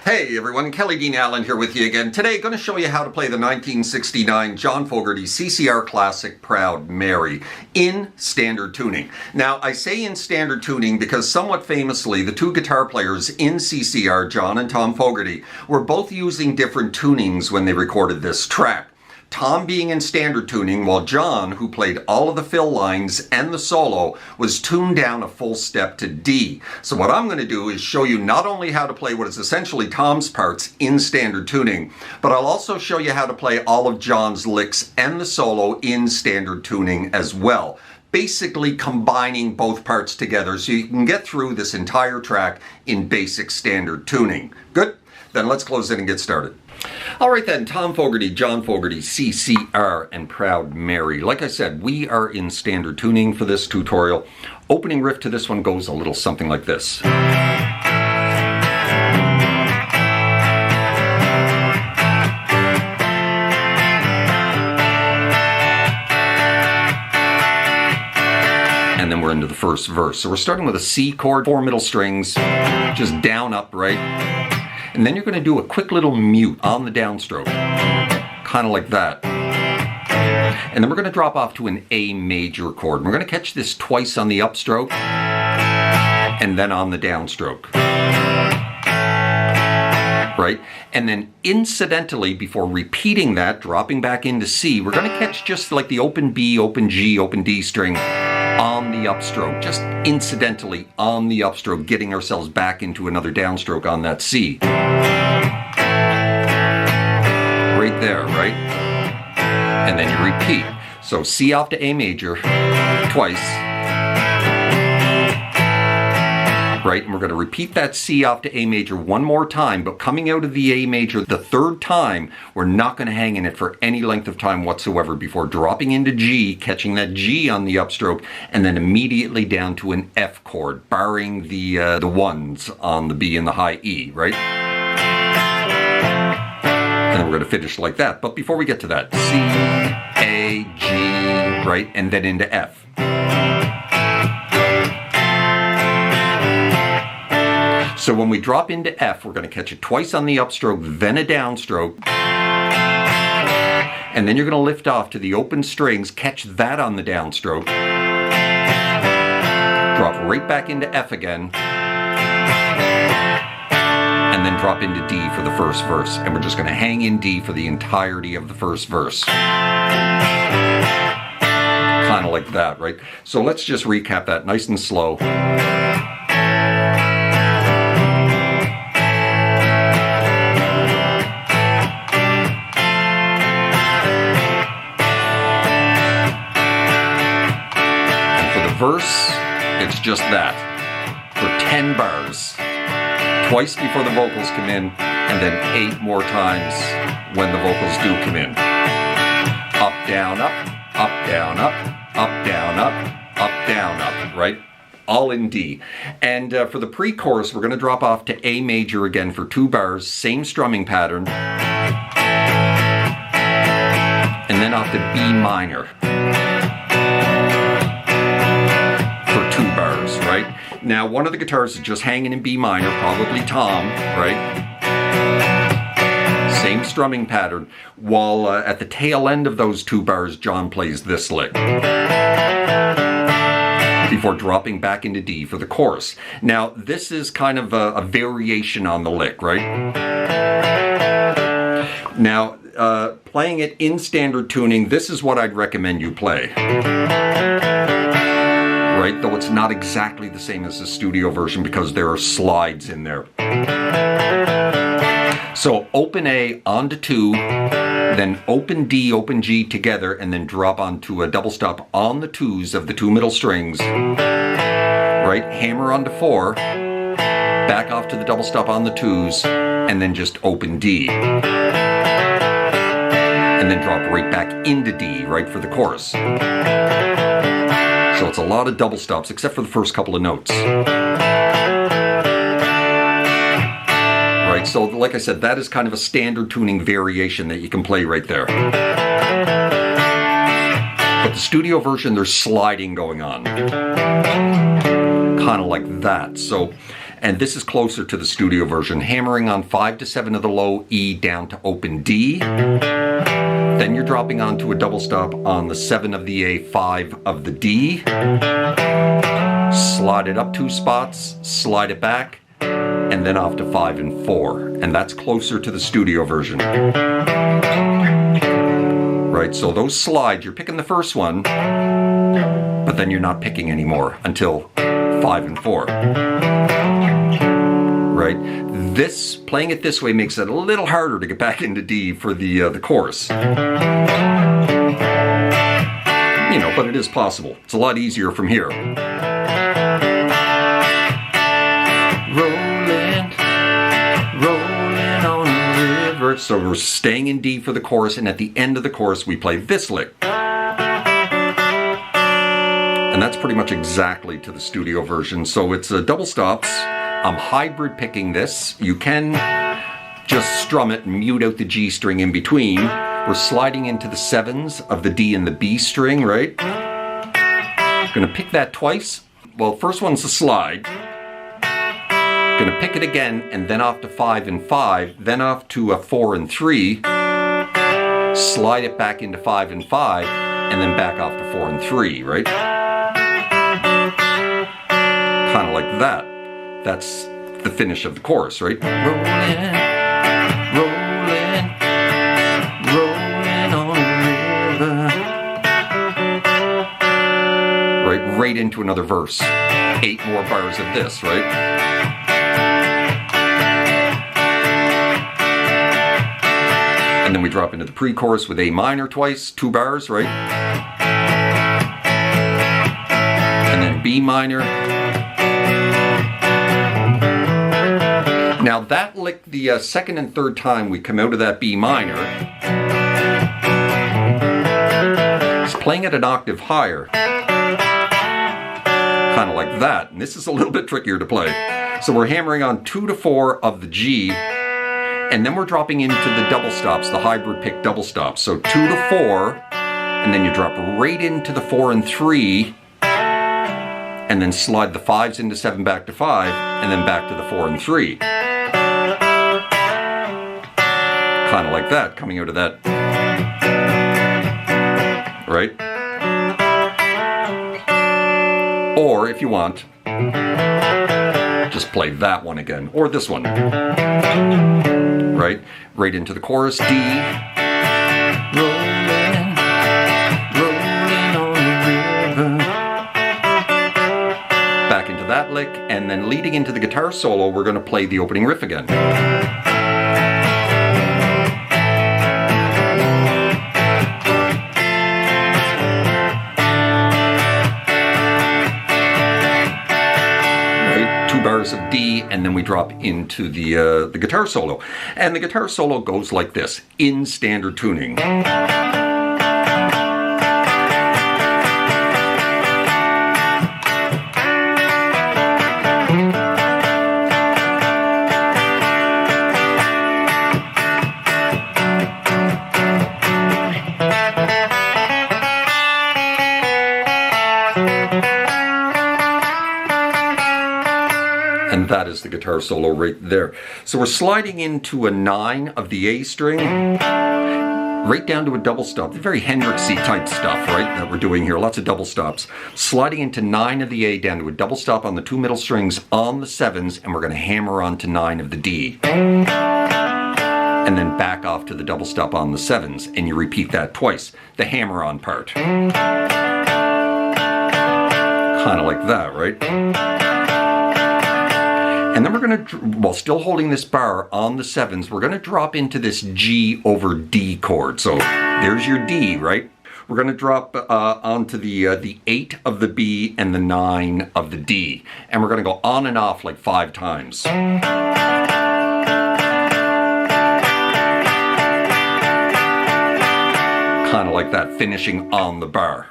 Hey everyone, Kelly Dean Allen here with you again. Today, going to show you how to play the 1969 John Fogerty CCR classic Proud Mary in standard tuning. Now, I say in standard tuning because somewhat famously, the two guitar players in CCR, John and Tom Fogerty, were both using different tunings when they recorded this track. Tom being in standard tuning, while John, who played all of the fill lines and the solo, was tuned down a full step to D. So what I'm going to do is show you not only how to play what is essentially Tom's parts in standard tuning, but I'll also show you how to play all of John's licks and the solo in standard tuning as well. Basically combining both parts together so you can get through this entire track in basic standard tuning. Good? Then let's close it and get started. All right then, Tom Fogerty, John Fogerty, CCR, and Proud Mary. Like I said, we are in standard tuning for this tutorial. Opening riff to this one goes a little something like this. And then we're into the first verse. So we're starting with a C chord, 4 middle strings, just down, up, right? And then you're going to do a quick little mute on the downstroke, kind of like that. And then we're going to drop off to an A major chord. We're going to catch this twice on the upstroke and then on the downstroke. Right? And then incidentally, before repeating that, dropping back into C, we're going to catch just like the open B, open G, open D string on the upstroke, just incidentally on the upstroke, getting ourselves back into another downstroke on that C. Right there, right? And then you repeat. So C off to A major twice. Right, and we're going to repeat that C off to A major one more time, but coming out of the A major the third time, we're not going to hang in it for any length of time whatsoever before dropping into G, catching that G on the upstroke, and then immediately down to an F chord, barring the ones on the B and the high E, right? And then we're going to finish like that. But before we get to that, C, A, G, right, and then into F. So when we drop into F, we're going to catch it twice on the upstroke, then a downstroke. And then you're going to lift off to the open strings, catch that on the downstroke. Drop right back into F again. And then drop into D for the first verse. And we're just going to hang in D for the entirety of the first verse. Kind of like that, right? So let's just recap that nice and slow. Verse, it's just that, for 10 bars, twice before the vocals come in, and then 8 more times when the vocals do come in. Up, down, up, up, down, up, up, down, up, up, down, up, right? All in D. And for the pre-chorus, we're going to drop off to A major again for 2 bars, same strumming pattern, and then off to B minor. Right? Now, one of the guitars is just hanging in B minor, probably Tom, right? Same strumming pattern, while at the tail end of those 2 bars, John plays this lick before dropping back into D for the chorus. Now, this is kind of a variation on the lick, right? Now, playing it in standard tuning, this is what I'd recommend you play. Right? Though it's not exactly the same as the studio version because there are slides in there. So open A onto 2, then open D, open G together, and then drop onto a double stop on the 2s of the 2 middle strings. Right? Hammer onto 4, back off to the double stop on the 2s, and then just open D. And then drop right back into D, right, for the chorus. So it's a lot of double stops, except for the first couple of notes. Right, so like I said, that is kind of a standard tuning variation that you can play right there. But the studio version, there's sliding going on. Kind of like that. So And this is closer to the studio version, hammering on 5 to 7 of the low E down to open D. Then you're dropping onto a double stop on the 7 of the A, 5 of the D. Slide it up 2 spots, slide it back, and then off to 5 and 4. And that's closer to the studio version. Right, so those slides, you're picking the first one, but then you're not picking anymore until 5 and 4. Right? This, playing it this way makes it a little harder to get back into D for the chorus. You know, but it is possible. It's a lot easier from here. Rolling, rolling on the river. So we're staying in D for the chorus, and at the end of the chorus we play this lick. And that's pretty much exactly to the studio version. So it's double stops. I'm hybrid picking this. You can just strum it and mute out the G string in between. We're sliding into the 7s of the D and the B string, right? Gonna pick that twice. Well, first one's a slide. Gonna pick it again, and then off to 5 and 5, then off to a 4 and 3. Slide it back into 5 and 5, and then back off to 4 and 3, right? Kind of like that. That's the finish of the chorus, right? Rolling, rolling, rolling on the river. Right into another verse. 8 more bars of this, right? And then we drop into the pre-chorus with A minor twice, 2 bars, right? And then B minor. Now that lick, the second and third time we come out of that B minor, it's playing at an octave higher. Kind of like that. And this is a little bit trickier to play. So we're hammering on 2 to 4 of the G, and then we're dropping into the double stops, the hybrid pick double stops. So 2 to 4, and then you drop right into the 4 and 3, and then slide the 5s into 7 back to 5, and then back to the 4 and 3. Kind of like that, coming out of that, right? Or if you want, just play that one again, or this one, right? Right into the chorus, D. Rolling, rolling on the river. Back into that lick, and then leading into the guitar solo, we're going to play the opening riff again. Bars of D, and then we drop into the guitar solo. And the guitar solo goes like this, in standard tuning. And that is the guitar solo right there. So we're sliding into a 9 of the A string, right down to a double stop. Very Hendrixy type stuff, right, that we're doing here. Lots of double stops. Sliding into 9 of the A, down to a double stop on the 2 middle strings on the 7s, and we're going to hammer on to 9 of the D. And then back off to the double stop on the 7s, and you repeat that twice. The hammer on part. Kind of like that, right? And then we're going to, while still holding this bar on the 7s, we're going to drop into this G over D chord. So there's your D, right? We're going to drop onto the 8 of the B and the 9 of the D. And we're going to go on and off like 5 times. Kind of like that, finishing on the bar.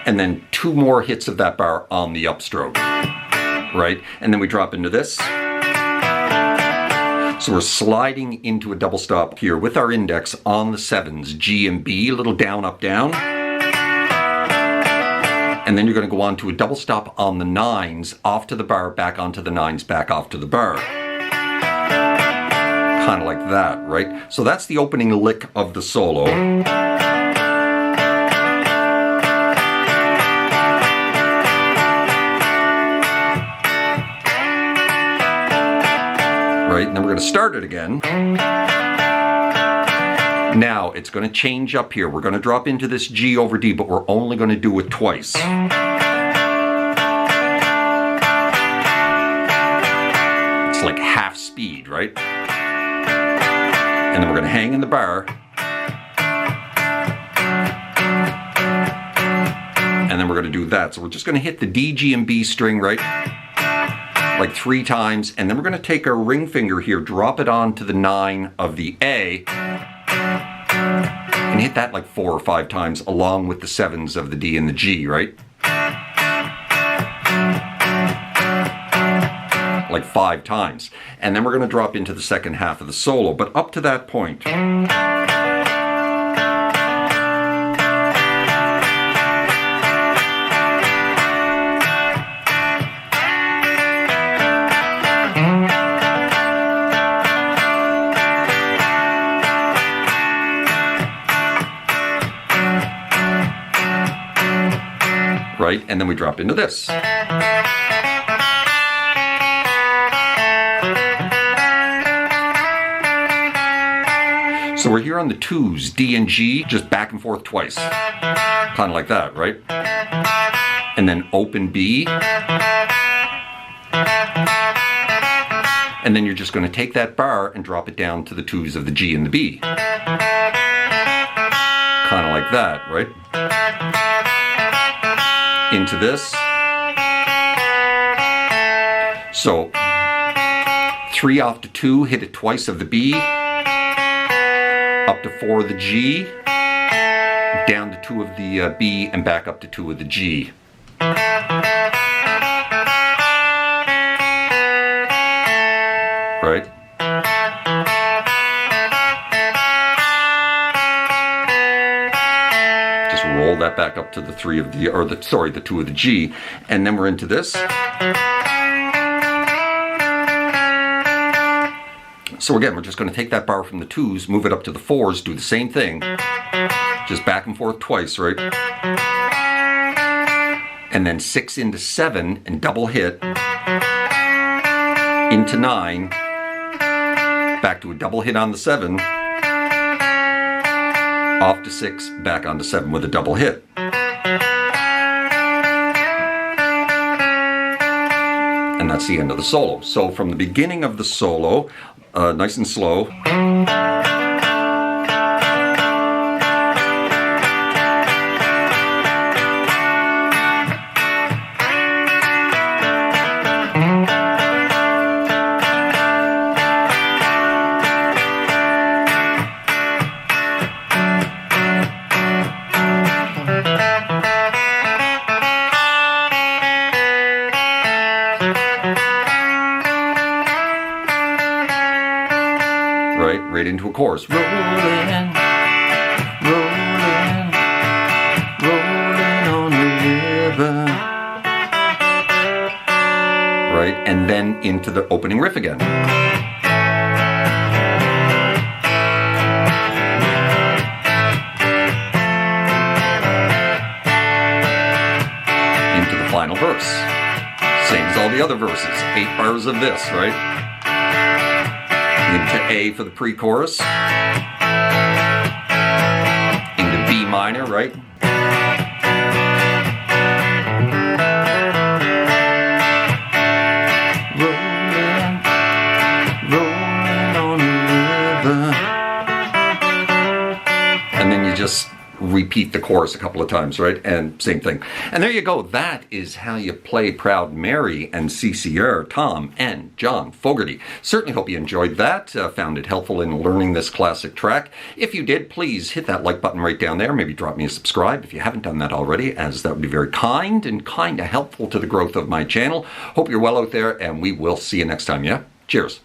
And then 2 more hits of that bar on the upstroke, right? And then we drop into this. So we're sliding into a double stop here with our index on the 7s, G and B, a little down, up, down. And then you're going to go on to a double stop on the 9s, off to the bar, back onto the 9s, back off to the bar. Kind of like that, right? So that's the opening lick of the solo. Right, and then we're going to start it again. Now, it's going to change up here. We're going to drop into this G over D, but we're only going to do it twice. It's like half speed, right? And then we're going to hang in the bar. And then we're going to do that. So we're just going to hit the D, G, and B string, right? Like 3 times, and then we're going to take our ring finger here, drop it onto the 9 of the A, and hit that like 4 or 5 times along with the 7s of the D and the G, right? Like 5 times. And then we're going to drop into the second half of the solo, but up to that point. Right, and then we drop into this. So we're here on the 2s, D and G, just back and forth twice. Kind of like that, right? And then open B. And then you're just going to take that bar and drop it down to the 2s of the G and the B. Kind of like that, right? Into this. So 3 off to 2, hit it twice of the B, up to 4 of the G, down to 2 of the B, and back up to 2 of the G. Right? Roll that back up to the 3 of the, or the, sorry, the 2 of the G, and then we're into this. So again, we're just going to take that bar from the 2s, move it up to the 4s, do the same thing, just back and forth twice, right? And then 6 into 7 and double hit, into 9, back to a double hit on the 7, off to 6, back onto 7 with a double hit. And that's the end of the solo. So from the beginning of the solo, nice and slow. Right into a chorus. Rolling, rolling, rolling on the river. Right, and then into the opening riff again. Into the final verse. Same as all the other verses. 8 bars of this, right? Into A for the pre-chorus, into B minor, right? Rolling, rolling on the river. And then you just repeat the chorus a couple of times, right? And same thing. And there you go. That is how you play Proud Mary and CCR, Tom and John Fogerty. Certainly hope you enjoyed that, found it helpful in learning this classic track. If you did, please hit that like button right down there. Maybe drop me a subscribe if you haven't done that already, as that would be very kind and kind of helpful to the growth of my channel. Hope you're well out there, and we will see you next time, yeah? Cheers.